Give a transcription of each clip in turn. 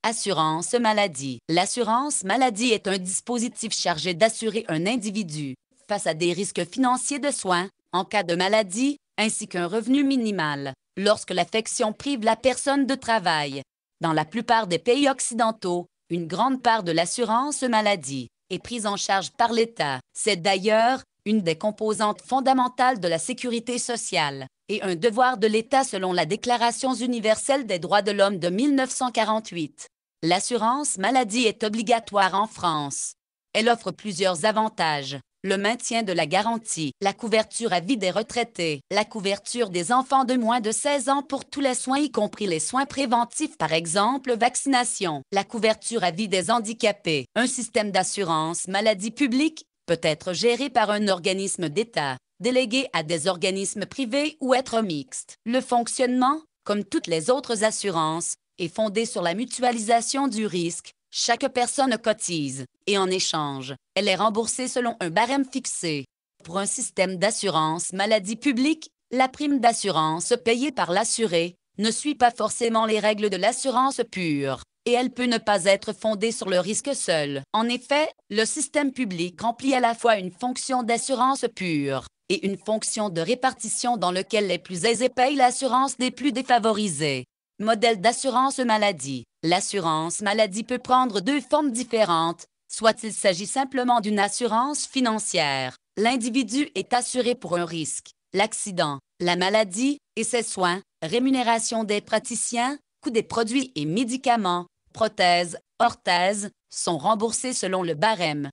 Assurance maladie. L'assurance maladie est un dispositif chargé d'assurer un individu face à des risques financiers de soins en cas de maladie, ainsi qu'un revenu minimal lorsque l'affection prive la personne de travail. Dans la plupart des pays occidentaux, une grande part de l'assurance maladie est prise en charge par l'État. C'est d'ailleurs une des composantes fondamentales de la sécurité sociale et un devoir de l'État selon la Déclaration universelle des droits de l'homme de 1948. L'assurance maladie est obligatoire en France. Elle offre plusieurs avantages. Le maintien de la garantie, la couverture à vie des retraités, la couverture des enfants de moins de 16 ans pour tous les soins, y compris les soins préventifs, par exemple vaccination, la couverture à vie des handicapés. Un système d'assurance maladie publique peut être géré par un organisme d'État, délégué à des organismes privés ou être mixte. Le fonctionnement, comme toutes les autres assurances, est fondé sur la mutualisation du risque. Chaque personne cotise et en échange, elle est remboursée selon un barème fixé. Pour un système d'assurance maladie publique, la prime d'assurance payée par l'assuré ne suit pas forcément les règles de l'assurance pure et elle peut ne pas être fondée sur le risque seul. En effet, le système public remplit à la fois une fonction d'assurance pure et une fonction de répartition dans lequel les plus aisés payent l'assurance des plus défavorisés. Modèle d'assurance maladie. L'assurance maladie peut prendre deux formes différentes. Soit il s'agit simplement d'une assurance financière. L'individu est assuré pour un risque, l'accident, la maladie et ses soins, rémunération des praticiens, coût des produits et médicaments, prothèses, orthèses, sont remboursés selon le barème.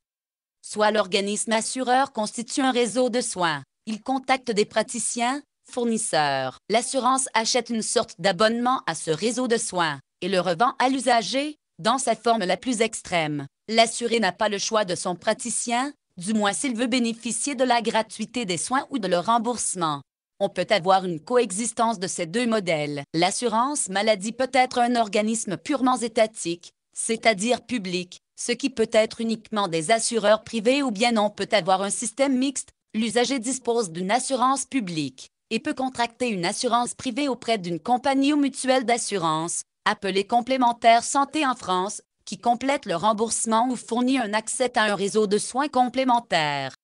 Soit l'organisme assureur constitue un réseau de soins. Il contacte des praticiens, fournisseurs. L'assurance achète une sorte d'abonnement à ce réseau de soins et le revend à l'usager dans sa forme la plus extrême. L'assuré n'a pas le choix de son praticien, du moins s'il veut bénéficier de la gratuité des soins ou de leur remboursement. On peut avoir une coexistence de ces deux modèles. L'assurance maladie peut être un organisme purement étatique, c'est-à-dire public, ce qui peut être uniquement des assureurs privés, ou bien on peut avoir un système mixte. L'usager dispose d'une assurance publique et peut contracter une assurance privée auprès d'une compagnie ou mutuelle d'assurance, appelée complémentaire santé en France, qui complète le remboursement ou fournit un accès à un réseau de soins complémentaires.